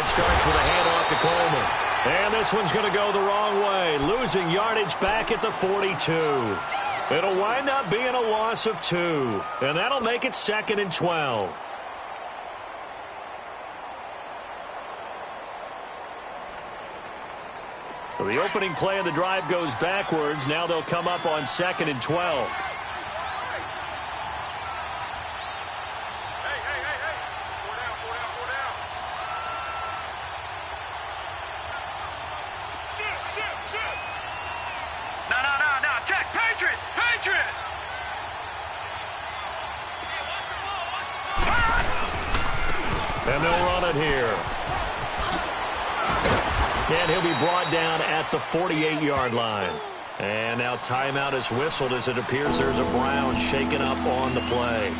It starts with a handoff to Coleman. And this one's going to go the wrong way, losing yardage back at the 42. It'll wind up being a loss of 2, and that'll make it 2nd and 12. So the opening play of the drive goes backwards. Now they'll come up on 2nd and 12. And they'll run it here. And he'll be brought down at the 48-yard line. And now timeout is whistled as it appears there's a Brown shaken up on the play.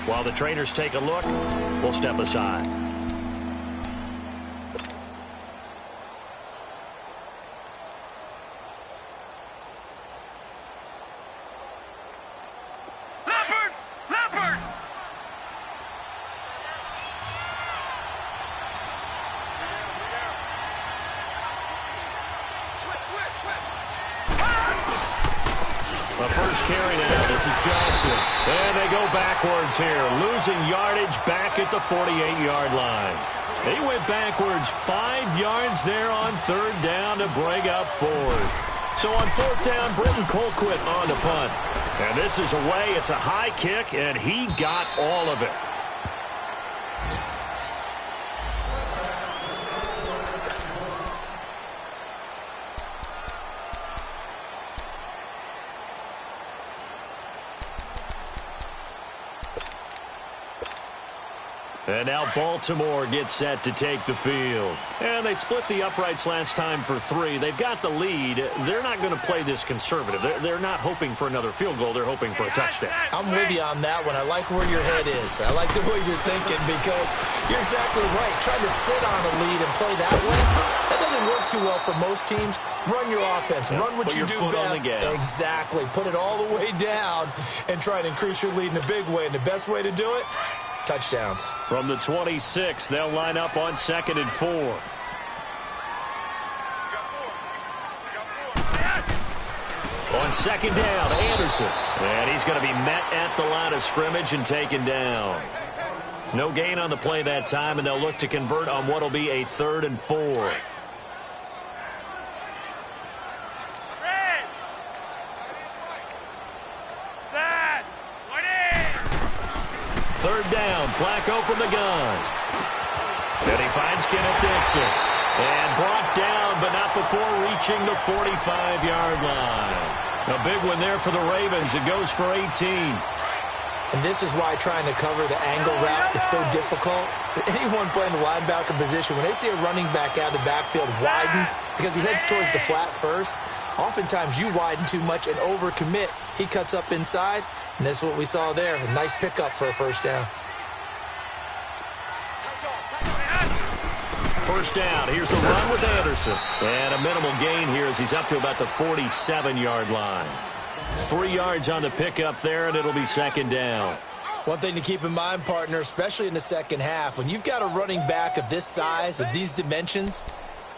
While the trainers take a look, we'll step aside. The first carry now, this is Johnson. And they go backwards here, losing yardage back at the 48-yard line. They went backwards 5 yards there on 3rd down to bring up 4th. So on 4th down, Britton Colquitt on the punt. And this is away. It's a high kick, and he got all of it. And now Baltimore gets set to take the field. And they split the uprights last time for 3. They've got the lead. They're not going to play this conservative. They're not hoping for another field goal. They're hoping for a touchdown. I'm with you on that one. I like where your head is. I like the way you're thinking because you're exactly right. Trying to sit on a lead and play that way, that doesn't work too well for most teams. Run your offense. Run what you do best. Exactly. Put it all the way down and try and increase your lead in a big way. And the best way to do it, touchdowns. From the 26, they'll line up on 2nd and 4. On 2nd down, Anderson. And he's going to be met at the line of scrimmage and taken down. No gain on the play that time, and they'll look to convert on what will be a 3rd and 4. Third down, Flacco from the gun. And he finds Kenneth Dixon. And brought down, but not before reaching the 45-yard line. A big one there for the Ravens. It goes for 18. And this is why trying to cover the angle route is so difficult. Anyone playing the linebacker position, when they see a running back out of the backfield widen, because he heads towards the flat first, oftentimes you widen too much and overcommit. He cuts up inside. And that's what we saw there. A nice pickup for a 1st down. First down. Here's the run with Anderson. And a minimal gain here as he's up to about the 47-yard line. 3 yards on the pickup there, and it'll be 2nd down. One thing to keep in mind, partner, especially in the second half, when you've got a running back of this size, of these dimensions,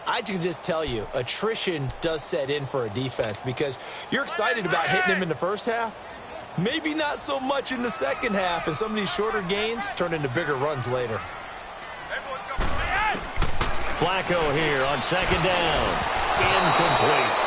I can just tell you, attrition does set in for a defense because you're excited about hitting him in the first half. Maybe not so much in the second half, and some of these shorter gains turn into bigger runs later. Flacco here on 2nd down. Incomplete.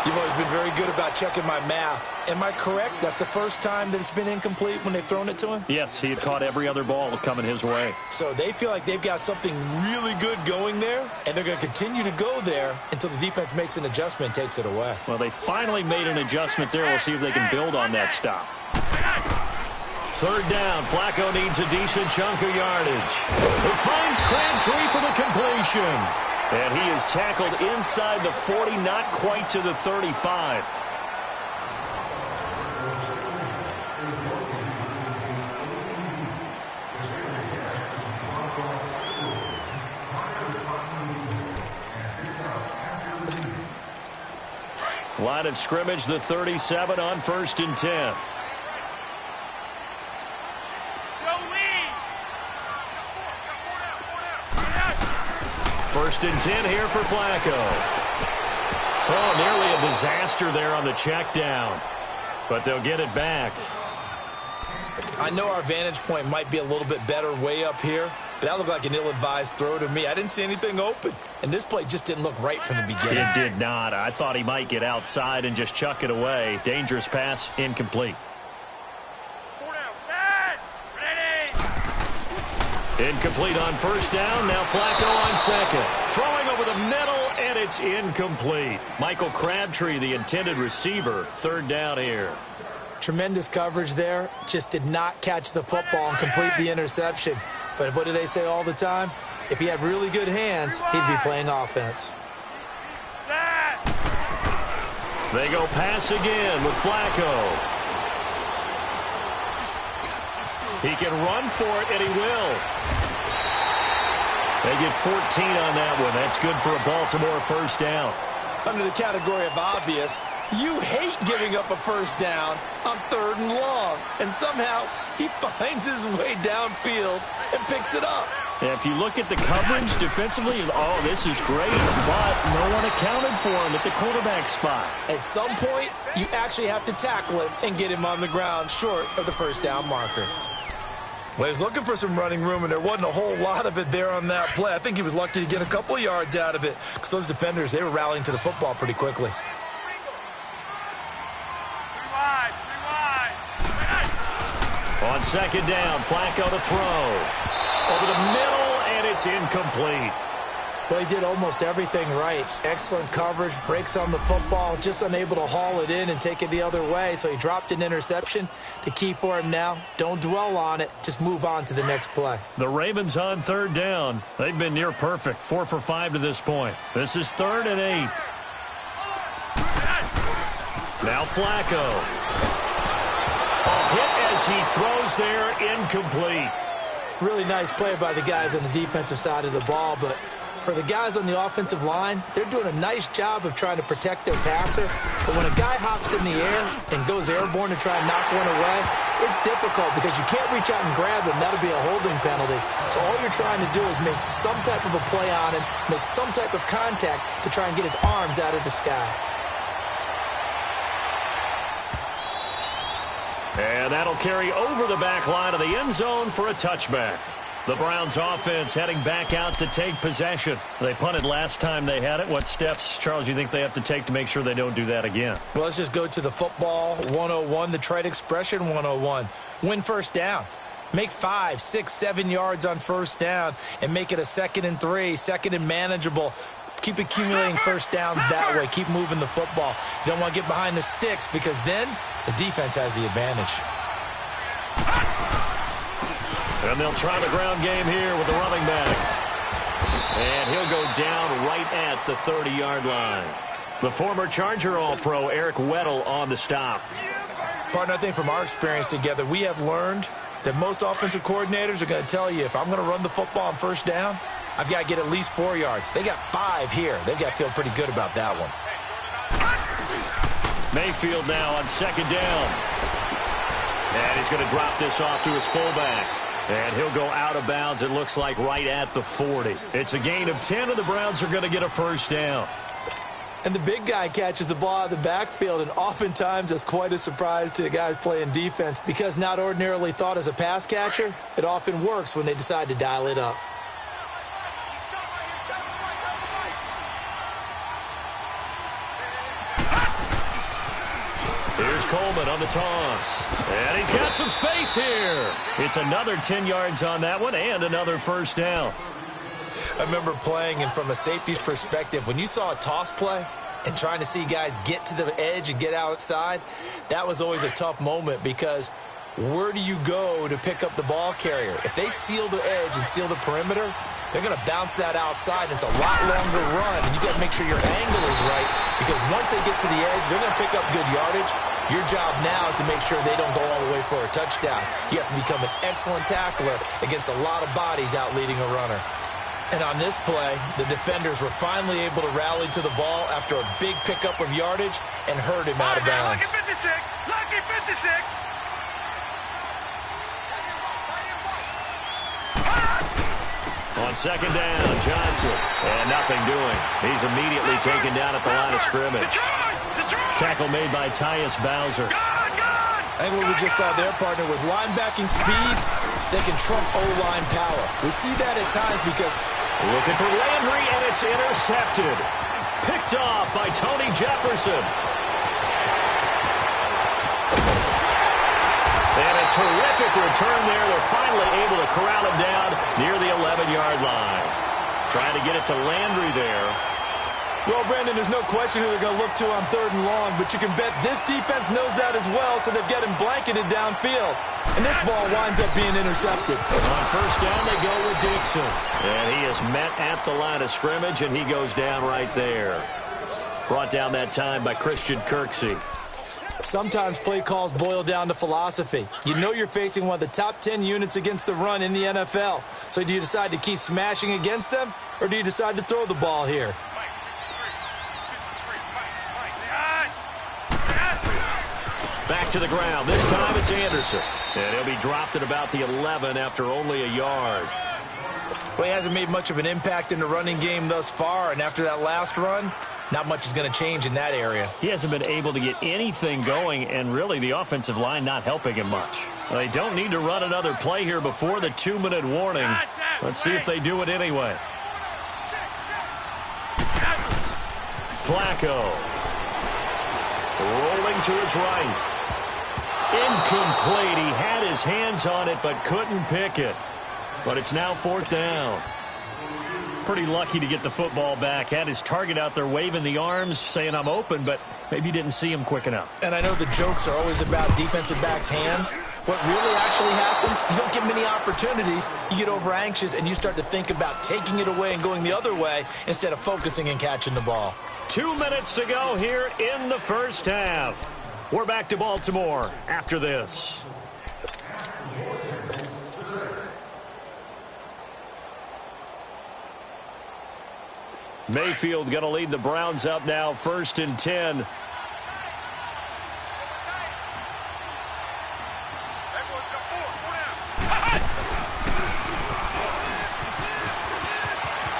You've always been very good about checking my math. Am I correct? That's the first time that it's been incomplete when they've thrown it to him? Yes, he had caught every other ball coming his way. So they feel like they've got something really good going there, and they're going to continue to go there until the defense makes an adjustment and takes it away. Well, they finally made an adjustment there. We'll see if they can build on that stop. 3rd down. Flacco needs a decent chunk of yardage. He finds Crabtree for the completion. And he is tackled inside the 40, not quite to the 35. Line of scrimmage, the 37 on 1st and 10. First and 10 here for Flacco. Oh, nearly a disaster there on the check down. But they'll get it back. I know our vantage point might be a little bit better way up here, but that looked like an ill-advised throw to me. I didn't see anything open, and this play just didn't look right from the beginning. It did not. I thought he might get outside and just chuck it away. Dangerous pass, incomplete. Incomplete on first down. Now Flacco on second. Throwing over the middle, and it's incomplete. Michael Crabtree, the intended receiver. Third down here. Tremendous coverage there. Just did not catch the football and complete the interception. But what do they say all the time? If he had really good hands, he'd be playing offense. They go pass again with Flacco. He can run for it, and he will. They get 14 on that one. That's good for a Baltimore first down. Under the category of obvious, you hate giving up a first down on 3rd and long. And somehow he finds his way downfield and picks it up. If you look at the coverage defensively, oh, this is great. But no one accounted for him at the quarterback spot. At some point, you actually have to tackle him and get him on the ground short of the first down marker. Well, he was looking for some running room, and there wasn't a whole lot of it there on that play. I think he was lucky to get a couple of yards out of it because those defenders, they were rallying to the football pretty quickly. On second down, Flacco to throw. Over the middle, and it's incomplete. Well, he did almost everything right. Excellent coverage, breaks on the football, just unable to haul it in and take it the other way. So he dropped an interception. The key for him now, don't dwell on it. Just move on to the next play. The Ravens on third down. They've been near perfect, 4 for 5 to this point. This is 3rd and 8. Now Flacco. A hit as he throws there, incomplete. Really nice play by the guys on the defensive side of the ball, but for the guys on the offensive line, they're doing a nice job of trying to protect their passer. But when a guy hops in the air and goes airborne to try and knock one away, it's difficult because you can't reach out and grab him. That'll be a holding penalty. So all you're trying to do is make some type of a play on him, make some type of contact to try and get his arms out of the sky. And that'll carry over the back line of the end zone for a touchback. The Browns offense heading back out to take possession. They punted last time they had it. What steps, Charles, you think they have to take to make sure they don't do that again? Well, let's just go to the football 101, the trite expression 101. Win first down. Make 5, 6, 7 yards on first down and make it a 2nd and 3, 2nd and manageable. Keep accumulating first downs that way. Keep moving the football. You don't want to get behind the sticks because then the defense has the advantage. And they'll try the ground game here with the running back. And he'll go down right at the 30-yard line. The former Charger All-Pro Eric Weddle on the stop. Partner, I think from our experience together, we have learned that most offensive coordinators are going to tell you if I'm going to run the football on first down, I've got to get at least 4 yards. They got 5 here. They've got to feel pretty good about that one. Mayfield now on second down. And he's going to drop this off to his fullback. And he'll go out of bounds, it looks like, right at the 40. It's a gain of 10, and the Browns are going to get a first down. And the big guy catches the ball out of the backfield, and oftentimes that's quite a surprise to the guys playing defense because not ordinarily thought as a pass catcher, it often works when they decide to dial it up. Here's Coleman on the toss. And he's got some space here. It's another 10 yards on that one and another first down. I remember playing, and from a safety's perspective, when you saw a toss play and trying to see guys get to the edge and get outside, that was always a tough moment because where do you go to pick up the ball carrier? If they seal the edge and seal the perimeter, they're going to bounce that outside. It's a lot longer run, and you got to make sure your angle is right because once they get to the edge, they're going to pick up good yardage. Your job now is to make sure they don't go all the way for a touchdown. You have to become an excellent tackler against a lot of bodies out leading a runner. And on this play, the defenders were finally able to rally to the ball after a big pickup of yardage and hurt him out of bounds. Lucky 56! Lucky 56! On second down, Johnson. And nothing doing. He's immediately taken down at the line of scrimmage. Tackle made by Tyus Bowser. I think what we just saw there, partner, was linebacking speed that can trump O-line power. We see that at times because... Looking for Landry, and it's intercepted. Picked off by Tony Jefferson. And a terrific return there. They're finally able to corral him down near the 11-yard line. Trying to get it to Landry there. Well, Brandon, there's no question who they're going to look to on 3rd and long, but you can bet this defense knows that as well, so they've got him blanketed downfield. And this ball winds up being intercepted. On first down, they go with Dixon. And he is met at the line of scrimmage, and he goes down right there. Brought down that time by Christian Kirksey. Sometimes play calls boil down to philosophy. You know you're facing one of the top 10 units against the run in the NFL. So do you decide to keep smashing against them, or do you decide to throw the ball here? Back to the ground. This time it's Anderson. And he'll be dropped at about the 11 after only a yard. Well, he hasn't made much of an impact in the running game thus far, and after that last run, not much is going to change in that area. He hasn't been able to get anything going, and really the offensive line not helping him much. They don't need to run another play here before the 2-minute warning. Let's see if they do it anyway. Flacco. Rolling to his right. Incomplete. He had his hands on it but couldn't pick it. But it's now 4th down. Pretty lucky to get the football back. Had his target out there waving the arms, saying I'm open, but maybe didn't see him quick enough. And I know the jokes are always about defensive backs' hands. What really actually happens, you don't get many opportunities. You get over anxious and you start to think about taking it away and going the other way instead of focusing and catching the ball. 2 minutes to go here in the first half. We're back to Baltimore after this. Mayfield going to lead the Browns up now, 1st and 10.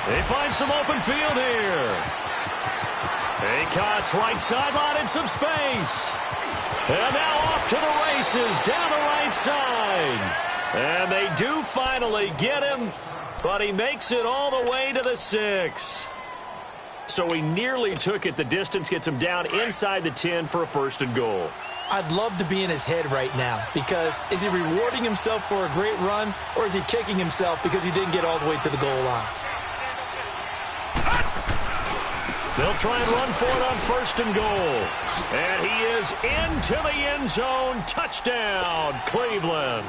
They find some open field here. Acott's right sideline in some space. And now off to the races down the right side. And they do finally get him, but he makes it all the way to the 6. So he nearly took it the distance, gets him down inside the 10 for a 1st and goal. I'd love to be in his head right now because is he rewarding himself for a great run or is he kicking himself because he didn't get all the way to the goal line? They'll try and run for it on 1st and goal. And he is into the end zone. Touchdown, Cleveland.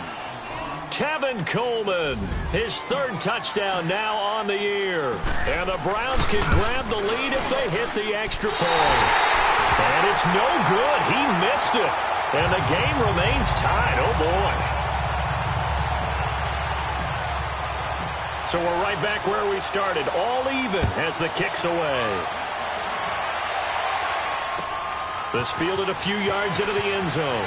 Tevin Coleman, his 3rd touchdown now on the year. And the Browns can grab the lead if they hit the extra point. And it's no good. He missed it. And the game remains tied. Oh, boy. So we're right back where we started. All even as the kick's away. This fielded a few yards into the end zone.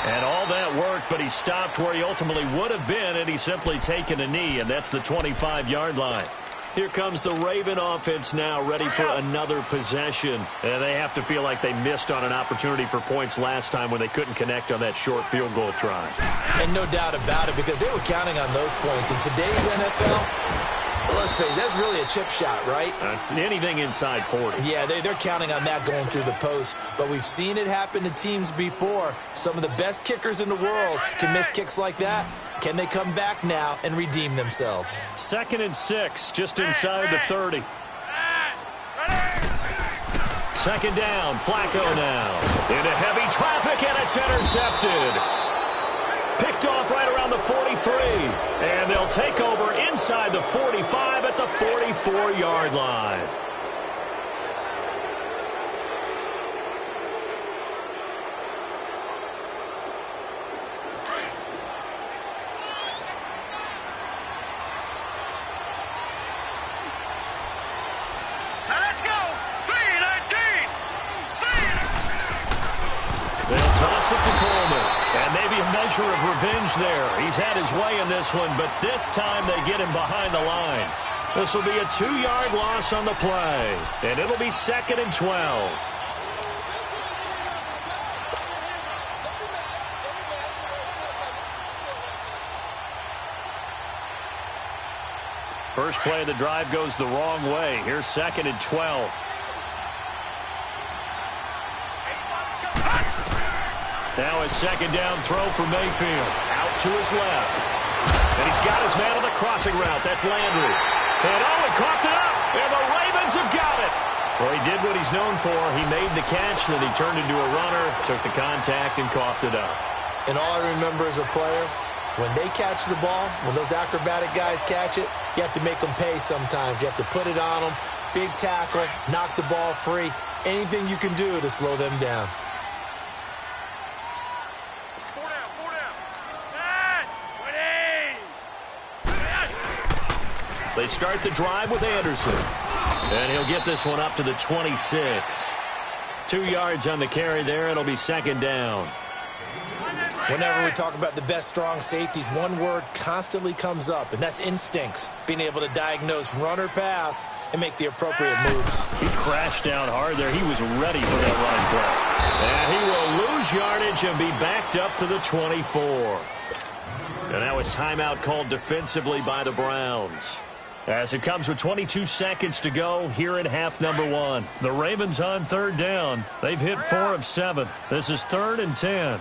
And all that worked, but he stopped where he ultimately would have been, and he's simply taken a knee, and that's the 25-yard line. Here comes the Raven offense now, ready for another possession. And they have to feel like they missed on an opportunity for points last time when they couldn't connect on that short field goal try. And no doubt about it, because they were counting on those points. In today's NFL, let's face it, that's really a chip shot, right? That's anything inside 40. Yeah, they're counting on that going through the post. But we've seen it happen to teams before. Some of the best kickers in the world can miss kicks like that. Can they come back now and redeem themselves? 2nd and 6, just inside the 30. 2nd down, Flacco now. Into heavy traffic, and it's intercepted. Picked off right around the 43. And they'll take over inside the 45 at the 44-yard line. Let's go! 3-19! They'll toss it to Coleman. And maybe a measure of revenge there. He's had his way in this one, but this time they get him behind the line. This will be a 2-yard loss on the play. And it'll be 2nd and 12. First play of the drive goes the wrong way. Here's 2nd and 12. Now a 2nd down throw for Mayfield. Out to his left. And he's got his man on the crossing route. That's Landry. And he coughed it up. And the Ravens have got it. Well, he did what he's known for. He made the catch, then he turned into a runner, took the contact, and coughed it up. And all I remember as a player, when they catch the ball, when those acrobatic guys catch it, you have to make them pay sometimes. You have to put it on them, big tackle, knock the ball free. Anything you can do to slow them down. They start the drive with Anderson. And he'll get this one up to the 26. 2 yards on the carry there. It'll be 2nd down. Whenever we talk about the best strong safeties, one word constantly comes up, and that's instincts. Being able to diagnose run or pass and make the appropriate moves. He crashed down hard there. He was ready for that run play. And he will lose yardage and be backed up to the 24. And now a timeout called defensively by the Browns. As it comes with 22 seconds to go here in half number 1. The Ravens on 3rd down. They've hit 4 of 7. This is 3rd and 10.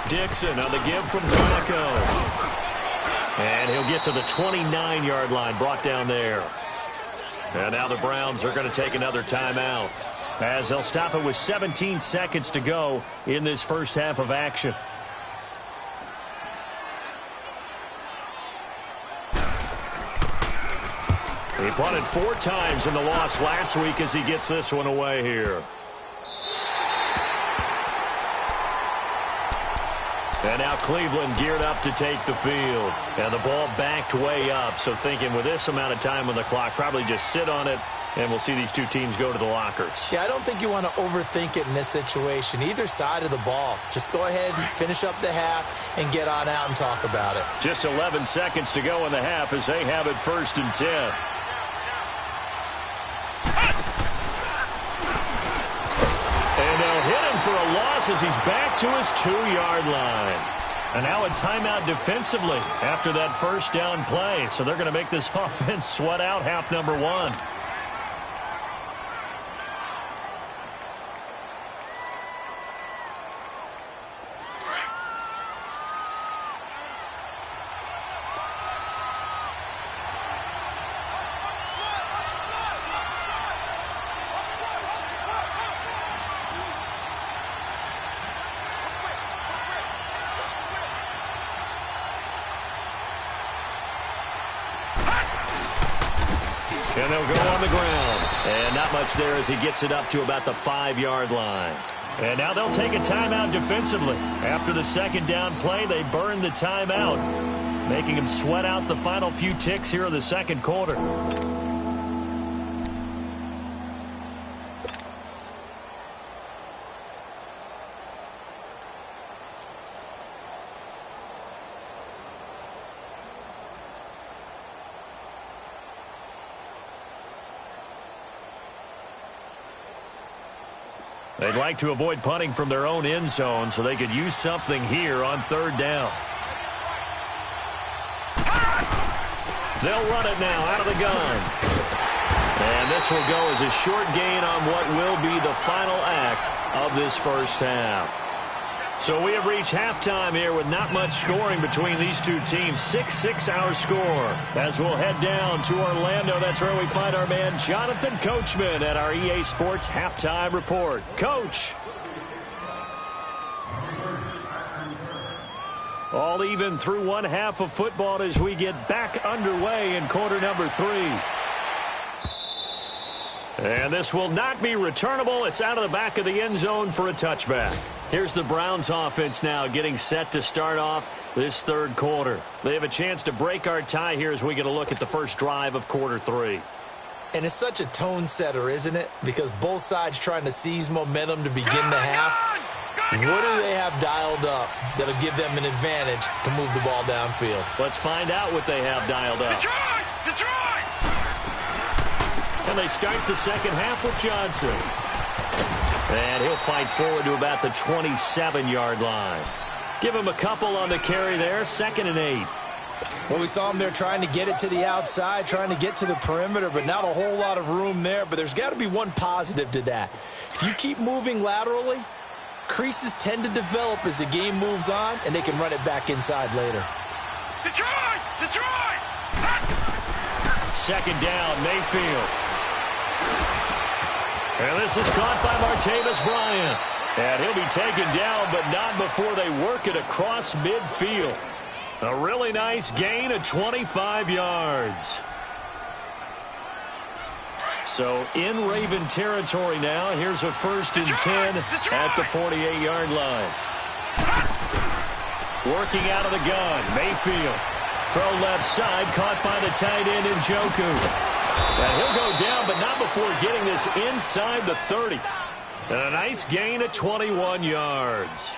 Dixon on the give from Flacco. And he'll get to the 29-yard line, brought down there. And now the Browns are going to take another timeout, as they'll stop it with 17 seconds to go in this first half of action. He punted 4 times in the loss last week as he gets this one away here. And now Cleveland geared up to take the field. And the ball backed way up. So thinking with this amount of time on the clock, probably just sit on it, and we'll see these two teams go to the lockers. Yeah, I don't think you want to overthink it in this situation. Either side of the ball. Just go ahead and finish up the half and get on out and talk about it. Just 11 seconds to go in the half as they have it 1st and 10. And they'll hit him for a loss as he's back to his 2-yard line. And now a timeout defensively after that first down play. So they're going to make this offense sweat out half number 1. And they'll go on the ground. And not much there as he gets it up to about the 5-yard line. And now they'll take a timeout defensively. After the 2nd down play, they burn the timeout, making him sweat out the final few ticks here in the 2nd quarter. They'd like to avoid punting from their own end zone so they could use something here on 3rd down. They'll run it now out of the gun. And this will go as a short gain on what will be the final act of this first half. So we have reached halftime here with not much scoring between these two teams. 6-6 our score. As we'll head down to Orlando, that's where we find our man Jonathan Coachman at our EA Sports Halftime Report. Coach. All even through one half of football as we get back underway in quarter number 3. And this will not be returnable. It's out of the back of the end zone for a touchback. Here's the Browns offense now getting set to start off this 3rd quarter. They have a chance to break our tie here as we get a look at the first drive of quarter 3. And it's such a tone setter, isn't it? Because both sides trying to seize momentum to begin the half. What do they have dialed up that'll give them an advantage to move the ball downfield? Let's find out what they have dialed up. Detroit! And they start the second half with Johnson. And he'll fight forward to about the 27-yard line. Give him a couple on the carry there, 2nd and 8. Well, we saw him there trying to get it to the outside, trying to get to the perimeter, but not a whole lot of room there. But there's got to be one positive to that. If you keep moving laterally, creases tend to develop as the game moves on, and they can run it back inside later. Detroit! 2nd down, Mayfield. And this is caught by Martavis Bryant. And he'll be taken down, but not before they work it across midfield. A really nice gain of 25 yards. So in Raven territory now. Here's a 1st and 10 at the 48-yard line. Working out of the gun, Mayfield. Throw left side, caught by the tight end Njoku. And he'll go down, but not before getting this inside the 30. And a nice gain of 21 yards.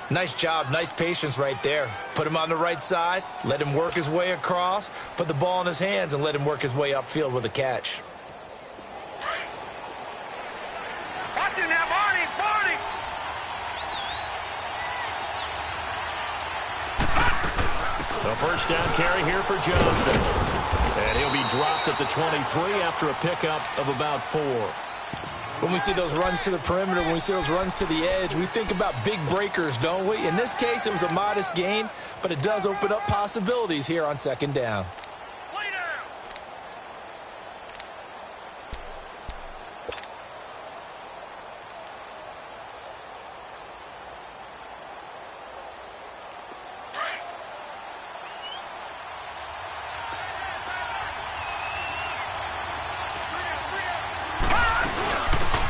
Nice job, nice patience right there. Put him on the right side, let him work his way across, put the ball in his hands, and let him work his way upfield with a catch. Watch him now, Barney! The 1st down carry here for Johnson. And he'll be dropped at the 23 after a pickup of about 4. When we see those runs to the perimeter, when we see those runs to the edge, we think about big breakers, don't we? In this case, it was a modest gain, but it does open up possibilities here on 2nd down. Lay down!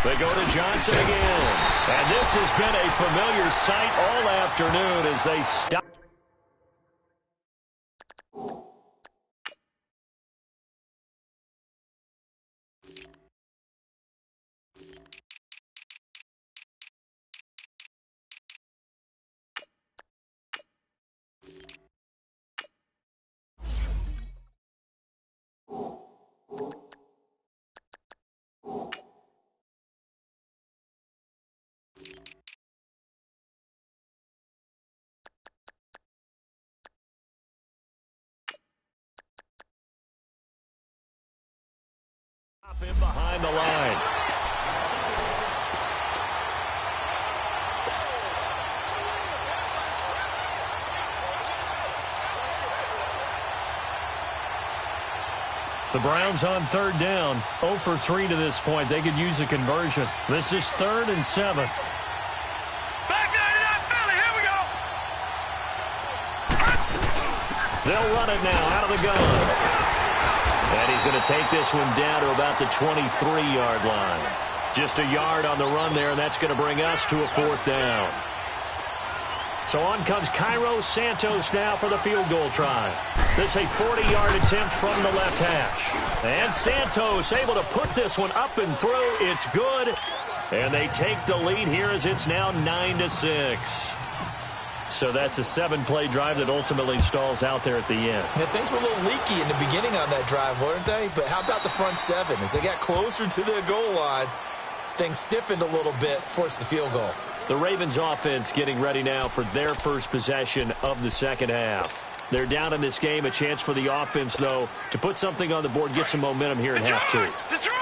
They go to Johnson again. And this has been a familiar sight all afternoon as they stop. In behind the line. The Browns on 3rd down. 0 for 3 to this point. They could use a conversion. This is 3rd and 7. Back 99 Philly, here we go! They'll run it now out of the gun. And he's going to take this one down to about the 23-yard line. Just a yard on the run there, and that's going to bring us to a 4th down. So on comes Cairo Santos now for the field goal try. This is a 40-yard attempt from the left hash. And Santos able to put this one up and through. It's good. And they take the lead here as it's now 9-6. So that's a 7-play drive that ultimately stalls out there at the end. Yeah, things were a little leaky in the beginning on that drive, weren't they? But how about the front 7? As they got closer to the goal line, things stiffened a little bit, forced the field goal. The Ravens offense getting ready now for their first possession of the second half. They're down in this game. A chance for the offense, though, to put something on the board, get some momentum here in half 2.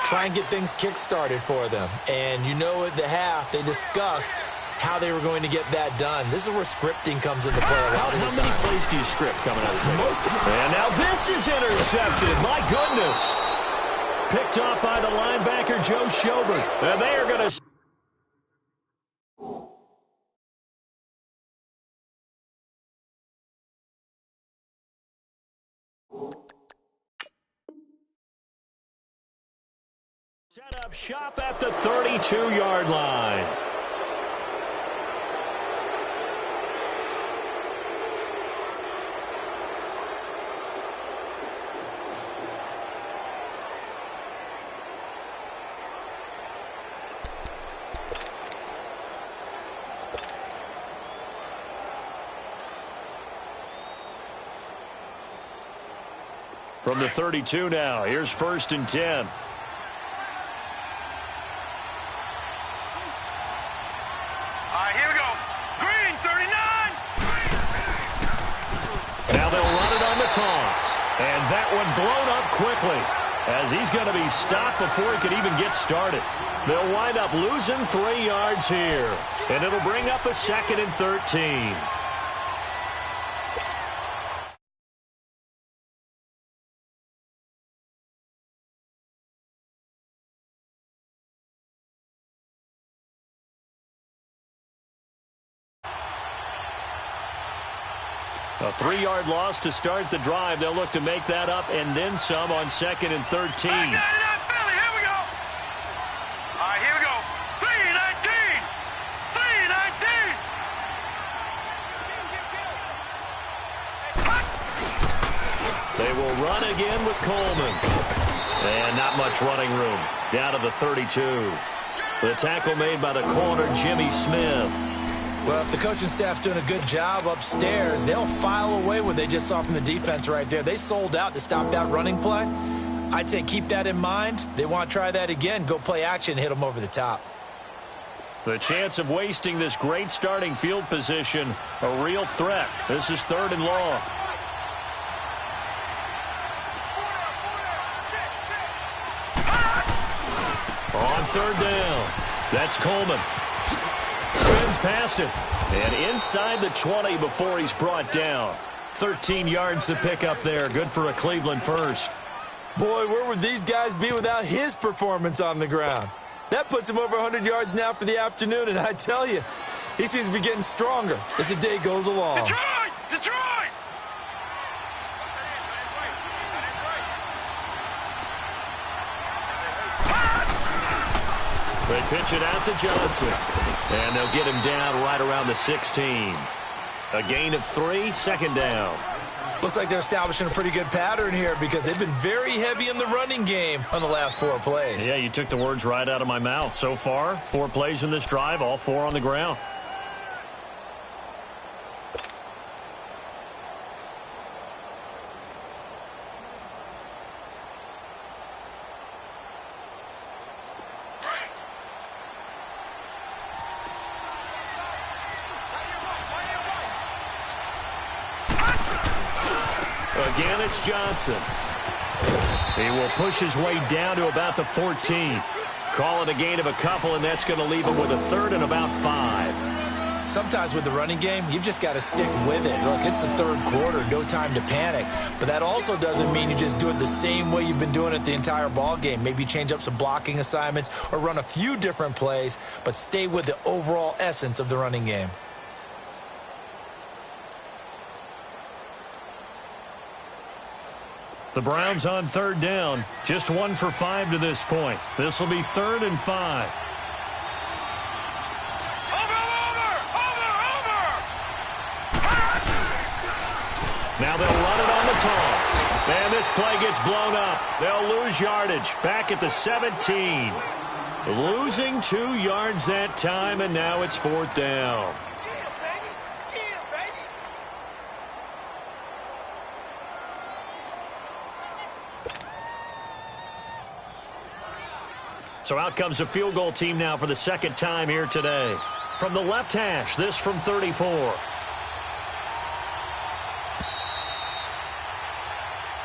Try and get things kick-started for them. And you know at the half, they discussed how they were going to get that done. This is where scripting comes into play a lot of the time. How many plays do you script coming out of the Most of them. And now this is intercepted. My goodness. Picked off by the linebacker, Joe Schobert. And they are going to... set up shop at the 32-yard line. From the 32 now, here's 1st and 10. Here we go. Green, 39. Now they'll run it on the toss. And that one blown up quickly as he's going to be stopped before he could even get started. They'll wind up losing 3 yards here. And it'll bring up a 2nd and 13. A 3-yard loss to start the drive. They'll look to make that up and then some on 2nd and 13. Philly, here we go. Here we go. 3-19. 3-19. They will run again with Coleman. And not much running room. Down to the 32. The tackle made by the corner, Jimmy Smith. Well, if the coaching staff's doing a good job upstairs, they'll file away what they just saw from the defense right there. They sold out to stop that running play. I'd say keep that in mind. They want to try that again. Go play action, hit them over the top. The chance of wasting this great starting field position, a real threat. This is 3rd and long. On 3rd down, that's Coleman. Spins past it. And inside the 20 before he's brought down. 13 yards to pick up there. Good for a Cleveland first. Boy, where would these guys be without his performance on the ground? That puts him over 100 yards now for the afternoon, and I tell you, he seems to be getting stronger as the day goes along. Detroit! Detroit! They pitch it out to Johnson. And they'll get him down right around the 16. A gain of 3, 2nd down. Looks like they're establishing a pretty good pattern here because they've been very heavy in the running game on the last 4 plays. Yeah, you took the words right out of my mouth. So far, 4 plays in this drive, all 4 on the ground. Again, it's Johnson. He will push his way down to about the 14. Call it a gain of a couple, and that's going to leave him with a 3rd and about 5. Sometimes with the running game, you've just got to stick with it. Look, it's the 3rd quarter, no time to panic. But that also doesn't mean you just do it the same way you've been doing it the entire ball game. Maybe change up some blocking assignments or run a few different plays, but stay with the overall essence of the running game. The Browns on 3rd down. Just 1 for 5 to this point. This will be 3rd and 5. Now they'll run it on the toss. And this play gets blown up. They'll lose yardage. Back at the 17. Losing 2 yards that time, and now it's 4th down. So out comes a field goal team now for the 2nd time here today. From the left hash, this from 34.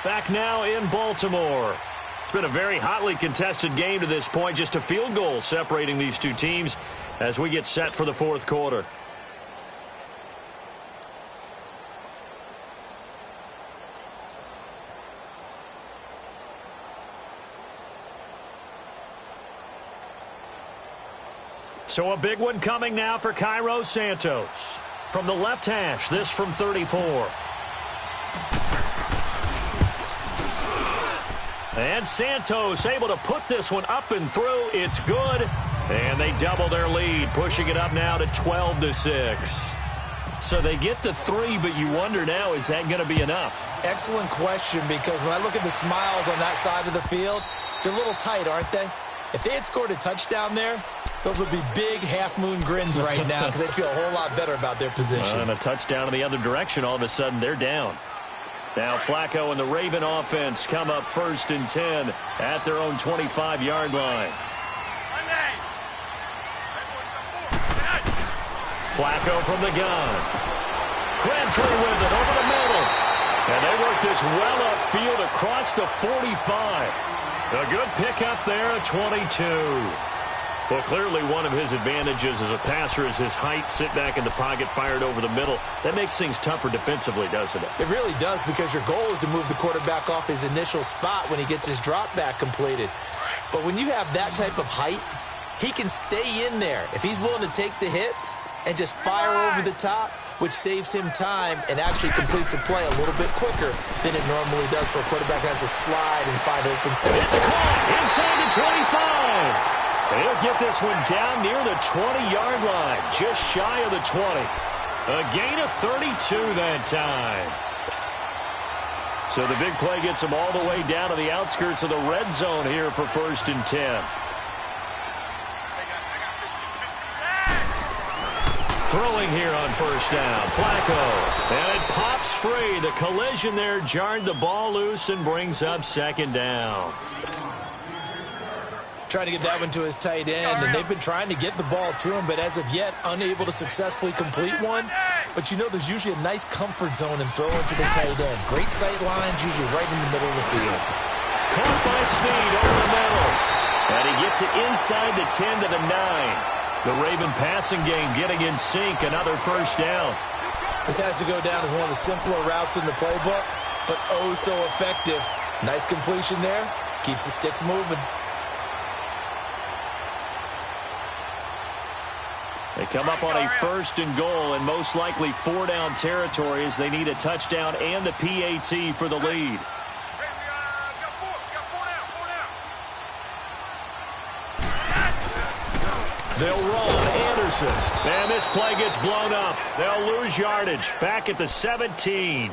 Back now in Baltimore. It's been a very hotly contested game to this point. Just a field goal separating these two teams as we get set for the 4th quarter. So a big one coming now for Cairo Santos. From the left hash, this from 34. And Santos able to put this one up and through. It's good. And they double their lead, pushing it up now to 12-6. So they get the 3, but you wonder now, is that going to be enough? Excellent question, because when I look at the smiles on that side of the field, they're a little tight, aren't they? If they had scored a touchdown there, those would be big half-moon grins right now because they'd feel a whole lot better about their position. And a touchdown in the other direction, all of a sudden they're down. Now Flacco and the Raven offense come up 1st and 10 at their own 25-yard line. Flacco from the gun. Crabtree with it over the middle. And they work this well upfield across the 45. A good pickup there at 22. Well, clearly one of his advantages as a passer is his height. Sit back in the pocket, fired over the middle. That makes things tougher defensively, doesn't it? It really does, because your goal is to move the quarterback off his initial spot when he gets his drop back completed. But when you have that type of height, he can stay in there. If he's willing to take the hits and just fire over the top, which saves him time and actually completes a play a little bit quicker than it normally does for a quarterback who has to slide and find open space. It's caught inside the 25. He'll get this one down near the 20-yard line, just shy of the 20. A gain of 32 that time. So the big play gets him all the way down to the outskirts of the red zone here for 1st and 10. Throwing here on 1st down, Flacco. And it pops free. The collision there jarred the ball loose and brings up 2nd down. Trying to get that one to his tight end, and they've been trying to get the ball to him, but as of yet, unable to successfully complete one. But you know, there's usually a nice comfort zone in throwing to the tight end. Great sight lines, usually right in the middle of the field. Caught by speed over the middle. And he gets it inside the 10 to the 9. The Raven passing game getting in sync, another 1st down. This has to go down as one of the simpler routes in the playbook, but oh so effective. Nice completion there, keeps the sticks moving. They come up on a 1st and goal, and most likely 4-down territory as they need a touchdown and the PAT for the lead. They'll run Anderson, and this play gets blown up. They'll lose yardage back at the 17.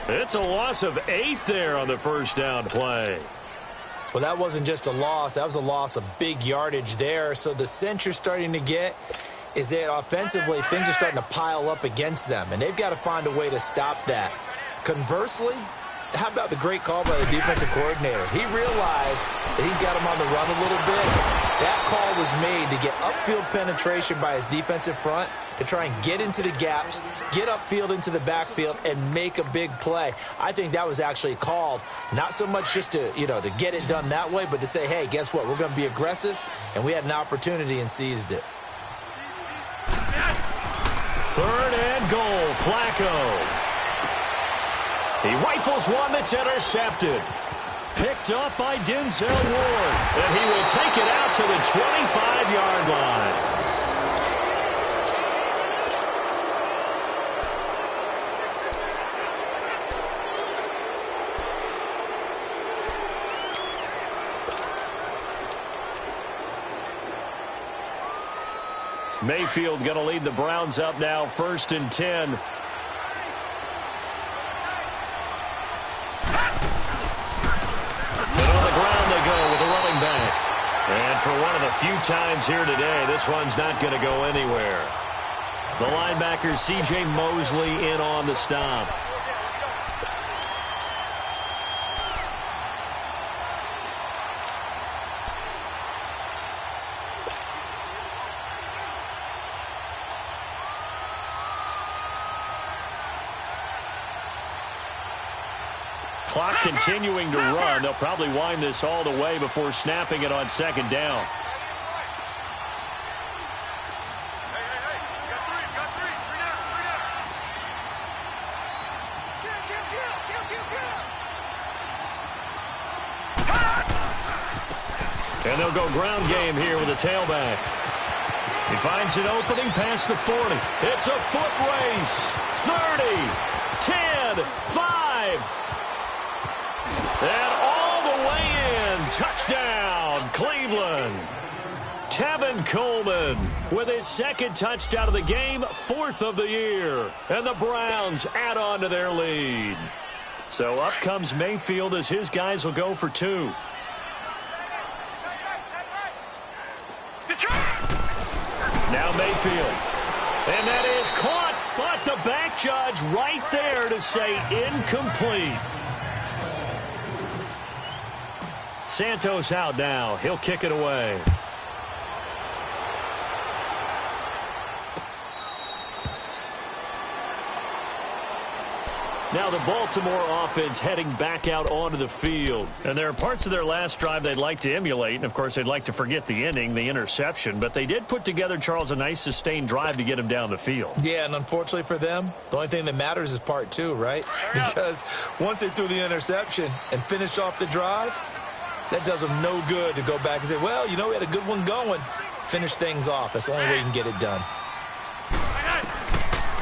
It's a loss of 8 there on the 1st down play. Well, that wasn't just a loss. That was a loss of big yardage there. So the sense you're starting to get is that offensively things are starting to pile up against them, and they've got to find a way to stop that. Conversely, how about the great call by the defensive coordinator? He realized that he's got him on the run a little bit. That call was made to get upfield penetration by his defensive front to try and get into the gaps, get upfield into the backfield, and make a big play. I think that was actually called, not so much just to, to get it done that way, but to say, hey, guess what? We're going to be aggressive, and we had an opportunity and seized it. 3rd and goal, Flacco. He rifles one that's intercepted. Picked up by Denzel Ward. And he will take it out to the 25-yard line. Mayfield going to lead the Browns up now, 1st and 10. And on the ground they go with a running back. And for one of the few times here today, this one's not going to go anywhere. The linebacker, C.J. Mosley, in on the stop. Clock continuing to run. They'll probably wind this all the way before snapping it on 2nd down. And they'll go ground game here with a tailback. He finds an opening past the 40. It's a foot race. 30, 10, 5. And all the way in. Touchdown, Cleveland. Tevin Coleman with his 2nd touchdown of the game, 4th of the year. And the Browns add on to their lead. So up comes Mayfield as his guys will go for 2. Now Mayfield. And that is caught, but the back judge right there to say incomplete. Santos out now. He'll kick it away. Now the Baltimore offense heading back out onto the field. And there are parts of their last drive they'd like to emulate. And, of course, they'd like to forget the inning, the interception. But they did put together, Charles, a nice sustained drive to get him down the field. Yeah, and unfortunately for them, the only thing that matters is part two, right? Because once they threw the interception and finished off the drive, that does them no good to go back and say, well, you know, we had a good one going. Finish things off. That's the only way you can get it done.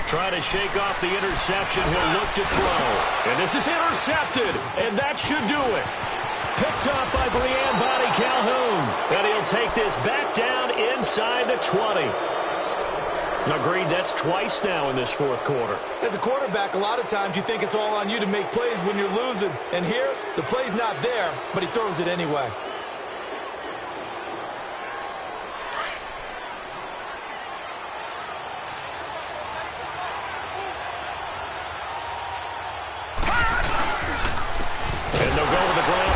Trying to shake off the interception. He'll look to throw. And this is intercepted. And that should do it. Picked up by Brian Bonnie Calhoun. And he'll take this back down inside the 20. Agreed, that's twice now in this fourth quarter. As a quarterback, a lot of times you think it's all on you to make plays when you're losing. And here, the play's not there, but he throws it anyway.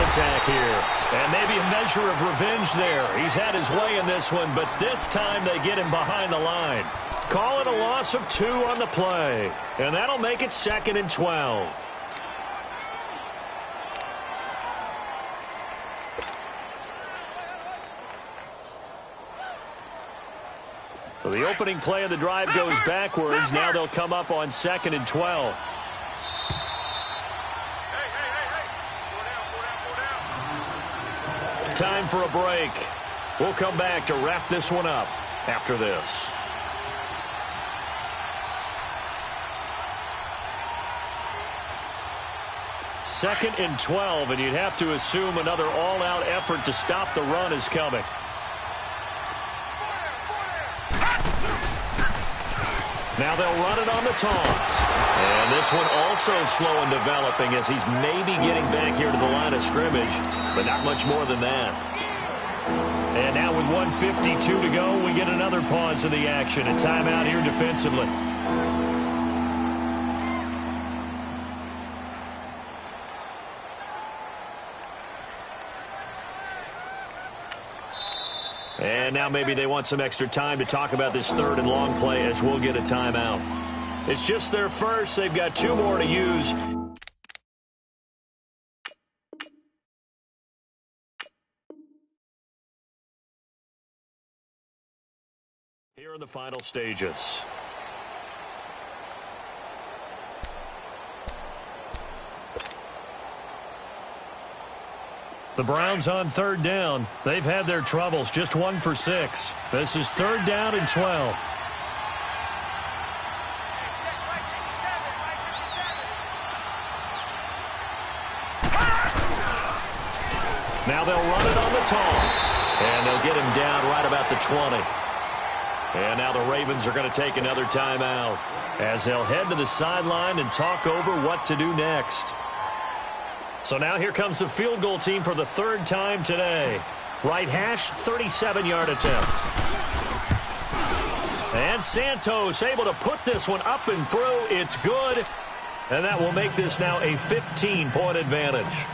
Attack here. And maybe a measure of revenge there. He's had his way in this one, but this time they get him behind the line. Call it a loss of 2 on the play. And that'll make it 2nd and 12. So the opening play of the drive goes backwards. Now they'll come up on 2nd and 12. Time for a break. We'll come back to wrap this one up after this. Second and 12, and you'd have to assume another all-out effort to stop the run is coming. Now they'll run it on the toss. And this one also slow in developing as he's maybe getting back here to the line of scrimmage, but not much more than that. And now with 1:52 to go, we get another pause in the action. A timeout here defensively. And now maybe they want some extra time to talk about this third and long play as we'll get a timeout. It's just their first. They've got 2 more to use. Here in the final stages. The Browns on 3rd down. They've had their troubles, just 1 for 6. This is 3rd down and 12. Now they'll run it on the toss. And they'll get him down right about the 20. And now the Ravens are going to take another timeout as they'll head to the sideline and talk over what to do next. So now here comes the field goal team for the 3rd time today. Right hash, 37-yard attempt. And Santos able to put this one up and through. It's good. And that will make this now a 15-point advantage.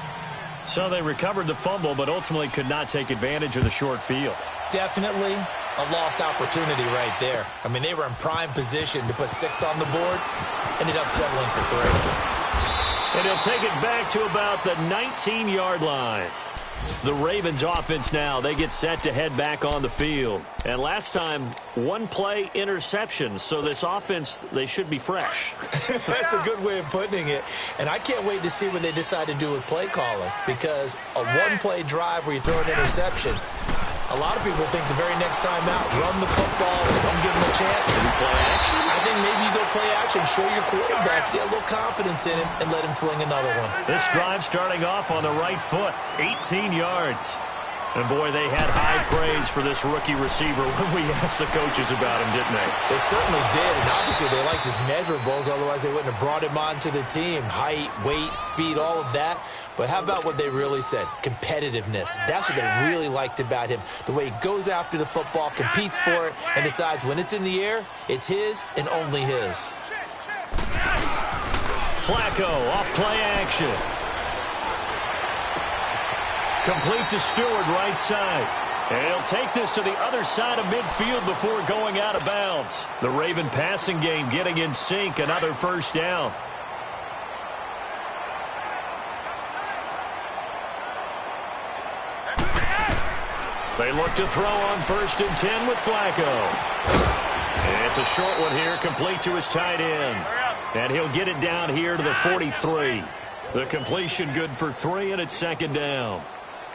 So they recovered the fumble, but ultimately could not take advantage of the short field. Definitely a lost opportunity right there. I mean, they were in prime position to put 6 on the board. Ended up settling for 3. And he'll take it back to about the 19-yard line. The Ravens offense now, they get set to head back on the field. And last time, 1 play interception. So this offense, they should be fresh. That's a good way of putting it. And I can't wait to see what they decide to do with play calling. Because a 1-play drive where you throw an interception, a lot of people think the very next time out, run the football, don't give them a chance. Play action? I think maybe you go play action, show your quarterback, get a little confidence in him, and let him fling another one. This drive starting off on the right foot, 18 yards. And, boy, they had high praise for this rookie receiver when we asked the coaches about him, didn't they? They certainly did, and obviously they liked his measurables, otherwise they wouldn't have brought him onto the team. Height, weight, speed, all of that. But how about what they really said? Competitiveness. That's what they really liked about him. The way he goes after the football, competes for it, and decides when it's in the air, it's his and only his. Flacco off play action. Complete to Stewart, right side. And he'll take this to the other side of midfield before going out of bounds. The Raven passing game getting in sync, another first down. They look to throw on 1st and 10 with Flacco. And it's a short one here, complete to his tight end. And he'll get it down here to the 43. The completion good for 3, and it's 2nd down.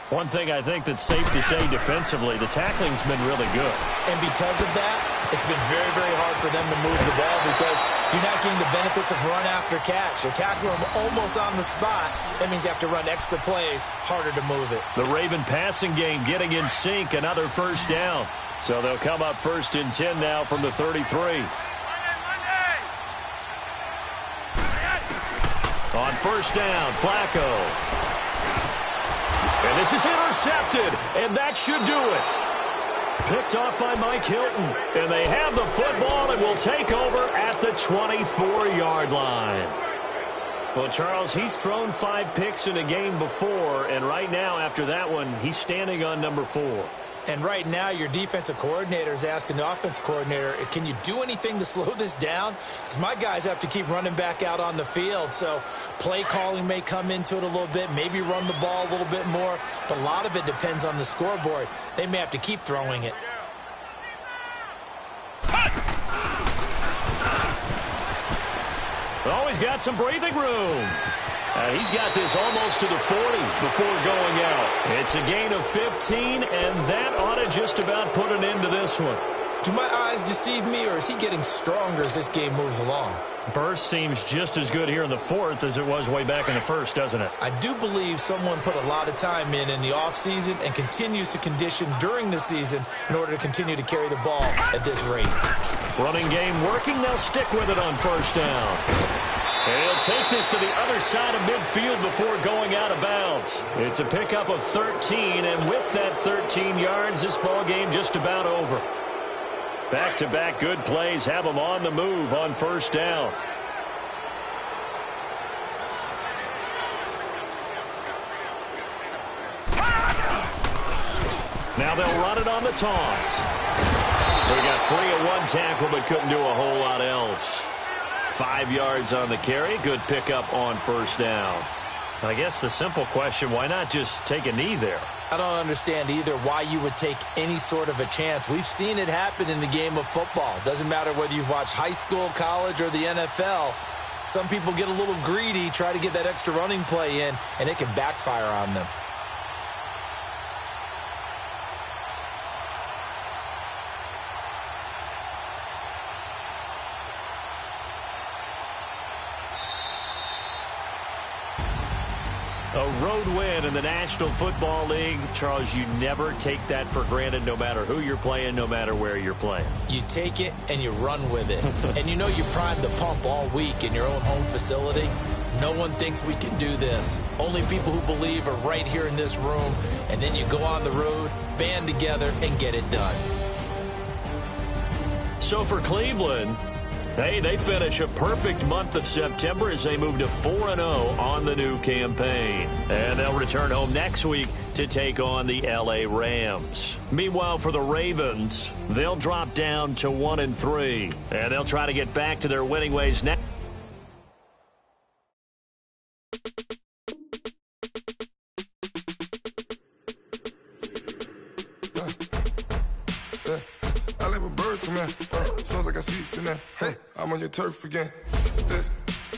One thing I think that's safe to say defensively, the tackling's been really good. And because of that, it's been very, very hard for them to move the ball because you're not getting the benefits of run after catch. You're tackling them almost on the spot. That means you have to run extra plays, harder to move it. The Raven passing game getting in sync, another first down. So they'll come up 1st and 10 now from the 33. On 1st down, Flacco. And this is intercepted, and that should do it. Picked off by Mike Hilton, and they have the football and will take over at the 24-yard line. Well, Charles, he's thrown 5 picks in a game before, and right now, after that one, he's standing on number 4. And right now, your defensive coordinator is asking the offense coordinator, can you do anything to slow this down? Because my guys have to keep running back out on the field. So play calling may come into it a little bit, maybe run the ball a little bit more. But a lot of it depends on the scoreboard. They may have to keep throwing it. Always got some breathing room. He's got this almost to the 40 before going out. It's a gain of 15, and that ought to just about put an end to this one. Do my eyes deceive me, or is he getting stronger as this game moves along? Burst seems just as good here in the 4th as it was way back in the 1st, doesn't it? I do believe someone put a lot of time in the offseason and continues to condition during the season in order to continue to carry the ball at this rate. Running game working. They'll stick with it on 1st down. And he'll take this to the other side of midfield before going out of bounds. It's a pickup of 13, and with that 13 yards, this ball game just about over. Back-to-back good plays have them on the move on 1st down. Now they'll run it on the toss. So he got free of one tackle but couldn't do a whole lot else. 5 yards on the carry. Good pickup on 1st down. I guess the simple question, why not just take a knee there? I don't understand either why you would take any sort of a chance. We've seen it happen in the game of football. Doesn't matter whether you've watched high school, college, or the NFL. Some people get a little greedy, try to get that extra running play in, and it can backfire on them. A road win in the National Football League. Charles, you never take that for granted no matter who you're playing, no matter where you're playing. You take it and you run with it. And you know you primed the pump all week in your own home facility. No one thinks we can do this. Only people who believe are right here in this room. And then you go on the road, band together, and get it done. So for Cleveland, hey, they finish a perfect month of September as they move to 4-0 on the new campaign. And they'll return home next week to take on the L.A. Rams. Meanwhile, for the Ravens, they'll drop down to 1-3. And they'll try to get back to their winning ways next. Sounds like I see it's in there. Hey, I'm on your turf again. This,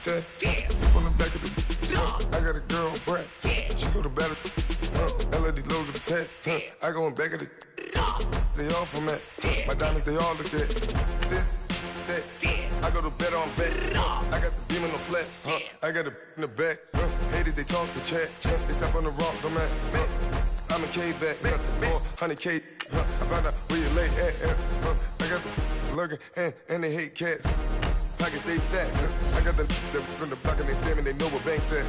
that, yeah. From the back of the I got a girl, Brad. Yeah. She go to battle. LED logo the tag. Yeah. I go in back of the They all from that. Yeah. My diamonds, they all look at this, that. Yeah. I go to bed on bed. I got the beam in the flats. Yeah. I got a in the back. Haters, they talk the chat. They step on the rock, don't man. I'm a K-back. 400K. I found out where you lay at. I got the lurking and they hate cats. Pockets stay fat. I got the from the block and they scamming, they know what banks at.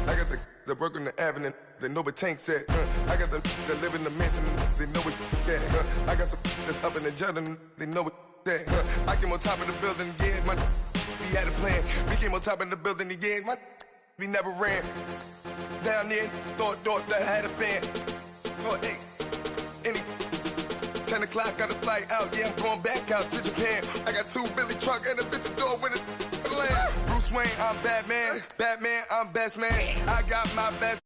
I got the work on the avenue, they know what tanks at. I got the live in the mansion, they know what that. I got some that's up in the jungle, they know what that. I came on top of the building, yeah, my We had a plan. We came on top in the building again. We never ran. Down there, thought that I had a fan. Oh, hey, 10 o'clock, got a flight out. Yeah, I'm going back out to Japan. I got 2 Billy truck and a bitch door with a land. Bruce Wayne, I'm Batman. Batman, I'm best man. I got my best.